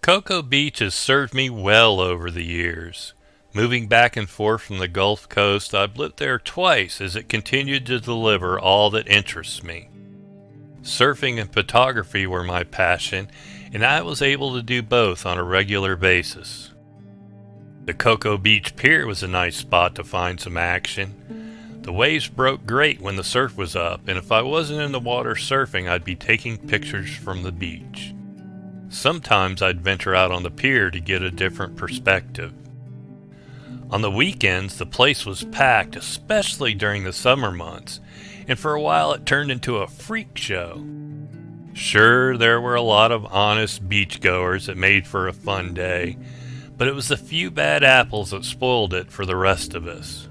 Cocoa Beach has served me well over the years. Moving back and forth from the Gulf Coast, I've lived there twice as it continued to deliver all that interests me. Surfing and photography were my passion, and I was able to do both on a regular basis. The Cocoa Beach Pier was a nice spot to find some action. The waves broke great when the surf was up, and if I wasn't in the water surfing, I'd be taking pictures from the beach. Sometimes I'd venture out on the pier to get a different perspective. On the weekends, the place was packed, especially during the summer months, and for a while it turned into a freak show. Sure, there were a lot of honest beachgoers that made for a fun day, but it was the few bad apples that spoiled it for the rest of us.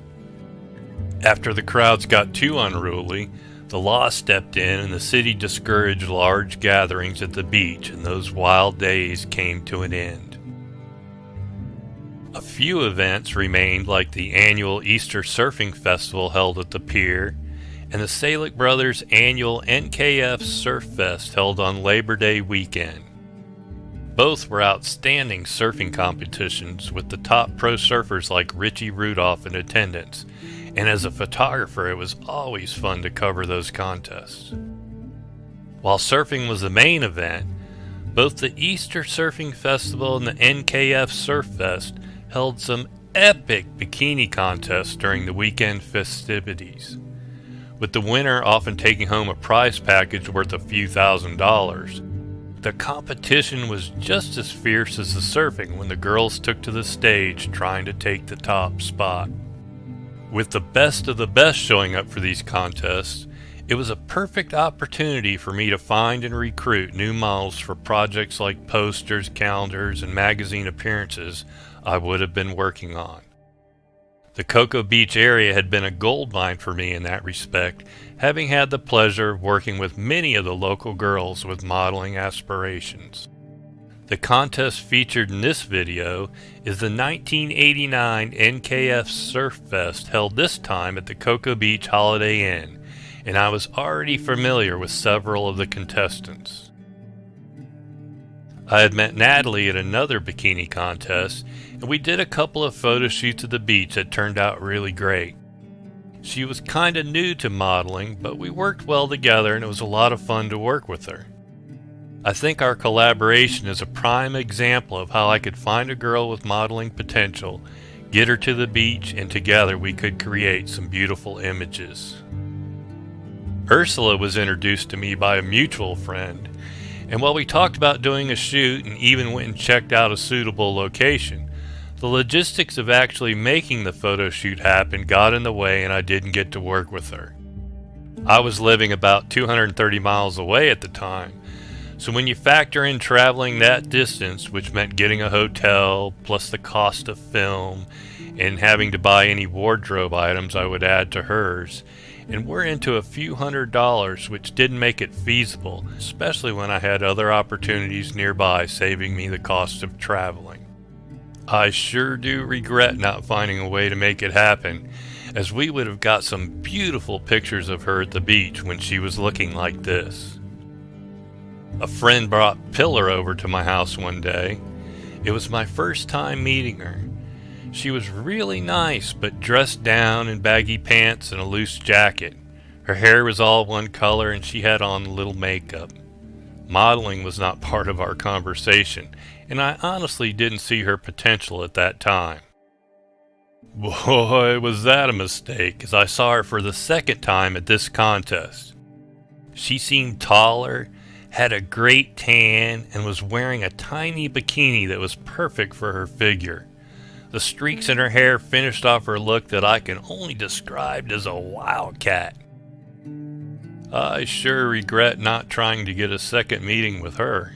After the crowds got too unruly, the law stepped in and the city discouraged large gatherings at the beach, and those wild days came to an end. A few events remained, like the annual Easter Surfing Festival held at the pier, and the Salick Brothers' annual NKF Surf Fest held on Labor Day weekend. Both were outstanding surfing competitions with the top pro surfers like Richie Rudolph in attendance, and as a photographer it was always fun to cover those contests. While surfing was the main event, both the Easter Surfing Festival and the NKF Surf Fest held some epic bikini contests during the weekend festivities, with the winner often taking home a prize package worth a few $1,000s. The competition was just as fierce as the surfing when the girls took to the stage trying to take the top spot. With the best of the best showing up for these contests, it was a perfect opportunity for me to find and recruit new models for projects like posters, calendars, and magazine appearances I would have been working on. The Cocoa Beach area had been a goldmine for me in that respect, having had the pleasure of working with many of the local girls with modeling aspirations. The contest featured in this video is the 1989 NKF Surf Fest held this time at the Cocoa Beach Holiday Inn, and I was already familiar with several of the contestants. I had met Natalie at another bikini contest, and we did a couple of photo shoots at the beach that turned out really great. She was kinda new to modeling, but we worked well together and it was a lot of fun to work with her. I think our collaboration is a prime example of how I could find a girl with modeling potential, get her to the beach, and together we could create some beautiful images. Ursula was introduced to me by a mutual friend, and while we talked about doing a shoot and even went and checked out a suitable location, the logistics of actually making the photo shoot happen got in the way and I didn't get to work with her. I was living about 230 miles away at the time, so when you factor in traveling that distance, which meant getting a hotel, plus the cost of film, and having to buy any wardrobe items I would add to hers, and we're into a few $100s, which didn't make it feasible, especially when I had other opportunities nearby saving me the cost of traveling. I sure do regret not finding a way to make it happen, as we would have got some beautiful pictures of her at the beach when she was looking like this. A friend brought Pillar over to my house one day. It was my first time meeting her. She was really nice, but dressed down in baggy pants and a loose jacket. Her hair was all one color and she had on a little makeup. Modeling was not part of our conversation, and I honestly didn't see her potential at that time. Boy, was that a mistake, as I saw her for the second time at this contest. She seemed taller, had a great tan, and was wearing a tiny bikini that was perfect for her figure. The streaks in her hair finished off her look that I can only describe as a wildcat. I sure regret not trying to get a second meeting with her.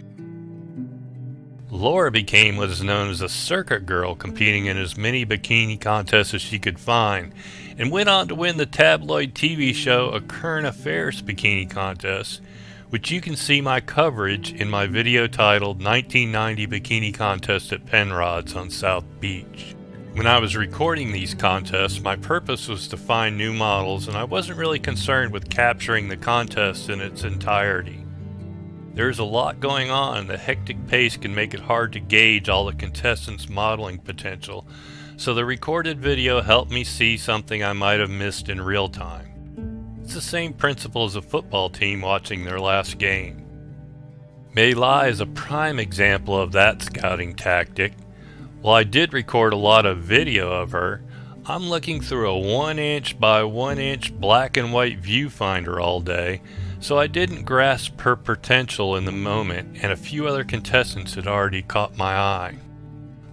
Laura became what is known as a circuit girl, competing in as many bikini contests as she could find, and went on to win the tabloid TV show A Current Affairs Bikini Contest, which you can see my coverage in my video titled 1990 Bikini Contest at Penrod's on South Beach. When I was recording these contests, my purpose was to find new models, and I wasn't really concerned with capturing the contest in its entirety. There's a lot going on, and the hectic pace can make it hard to gauge all the contestants' modeling potential, so the recorded video helped me see something I might have missed in real time. It's the same principle as a football team watching their last game. Mei Lai is a prime example of that scouting tactic. While I did record a lot of video of her, I'm looking through a 1" by 1" black and white viewfinder all day, so I didn't grasp her potential in the moment, and a few other contestants had already caught my eye.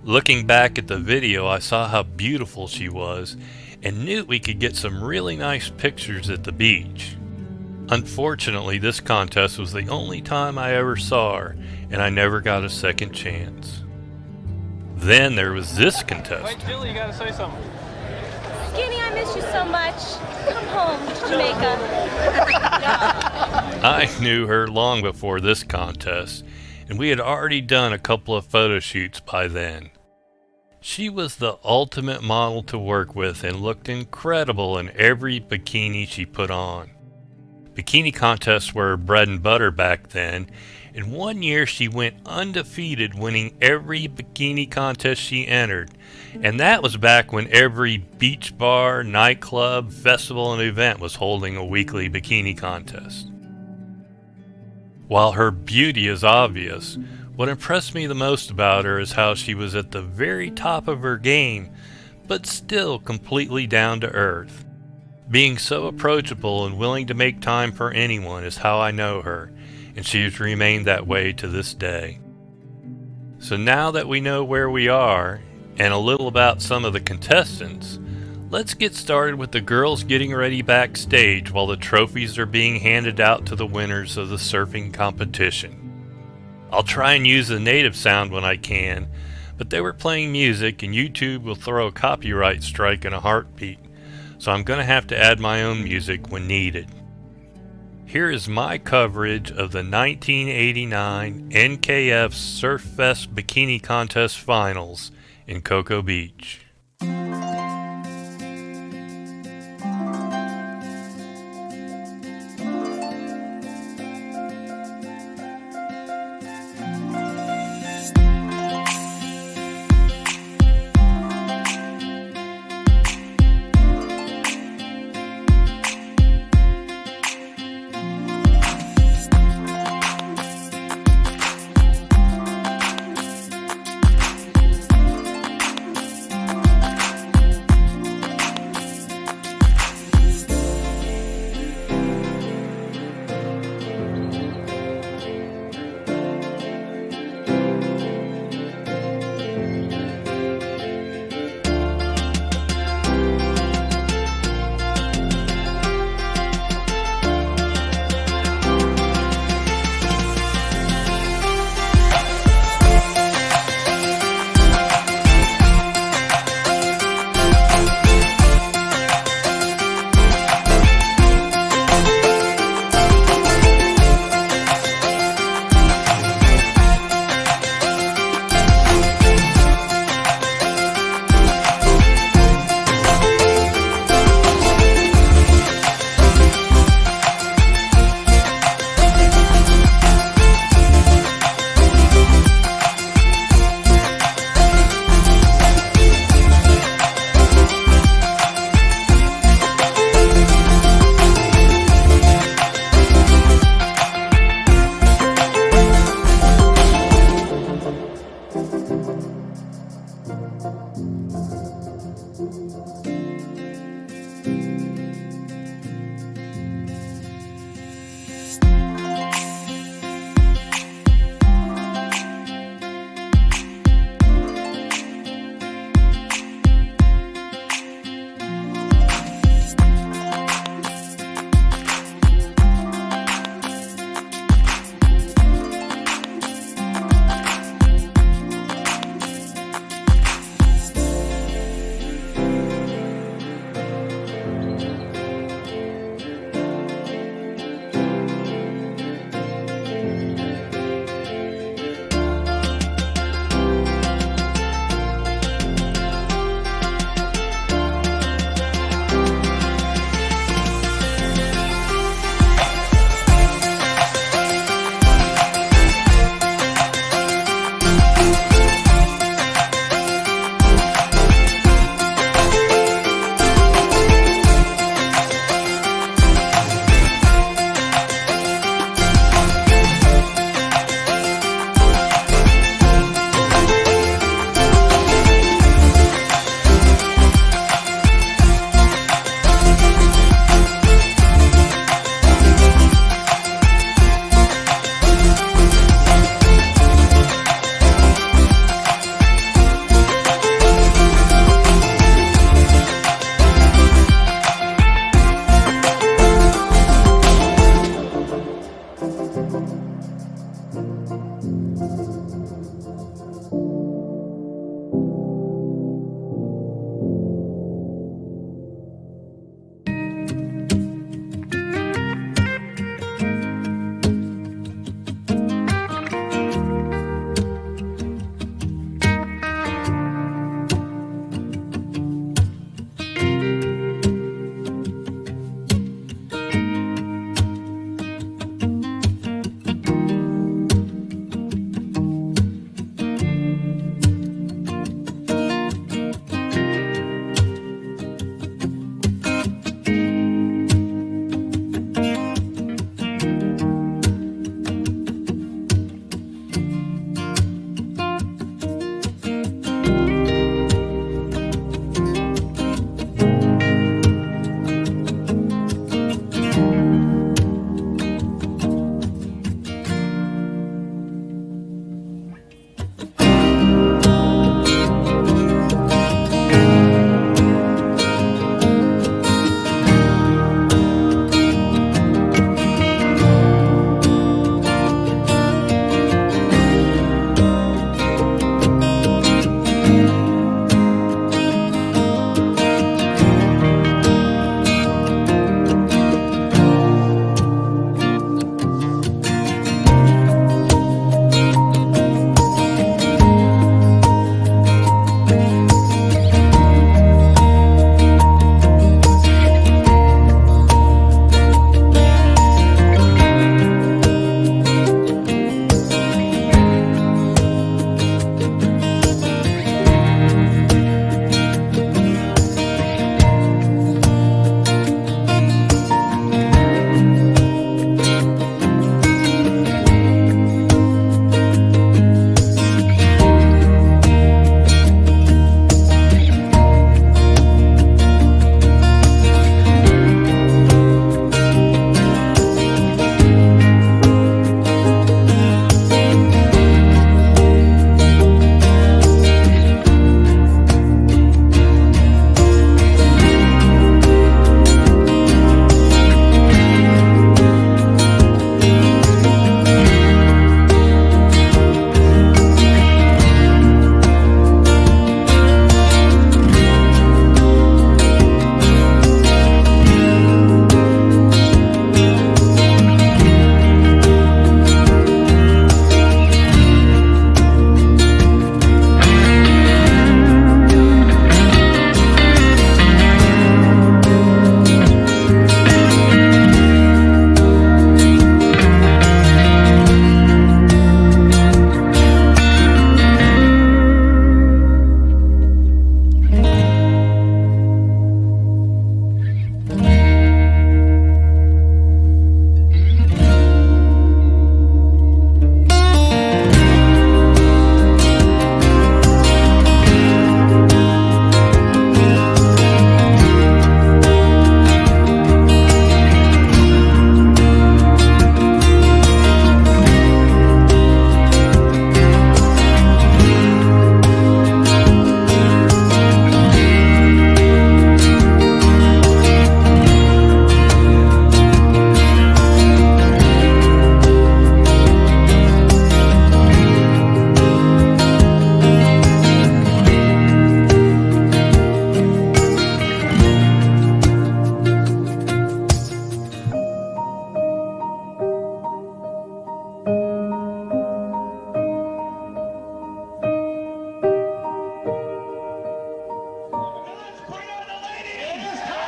Looking back at the video, I saw how beautiful she was and knew we could get some really nice pictures at the beach. Unfortunately, this contest was the only time I ever saw her, and I never got a second chance. Then there was this contestant. Wait, Julie, you gotta say something. Skinny, I miss you so much. Come home to Jamaica. I knew her long before this contest, and we had already done a couple of photo shoots by then. She was the ultimate model to work with and looked incredible in every bikini she put on. Bikini contests were bread and butter back then, and one year she went undefeated, winning every bikini contest she entered, and that was back when every beach bar, nightclub, festival, and event was holding a weekly bikini contest. While her beauty is obvious, what impressed me the most about her is how she was at the very top of her game, but still completely down to earth. Being so approachable and willing to make time for anyone is how I know her, and she has remained that way to this day. So now that we know where we are, and a little about some of the contestants, let's get started with the girls getting ready backstage while the trophies are being handed out to the winners of the surfing competition. I'll try and use the native sound when I can, but they were playing music and YouTube will throw a copyright strike in a heartbeat, so I'm going to have to add my own music when needed. Here is my coverage of the 1989 NKF Surf Fest Bikini Contest Finals in Cocoa Beach.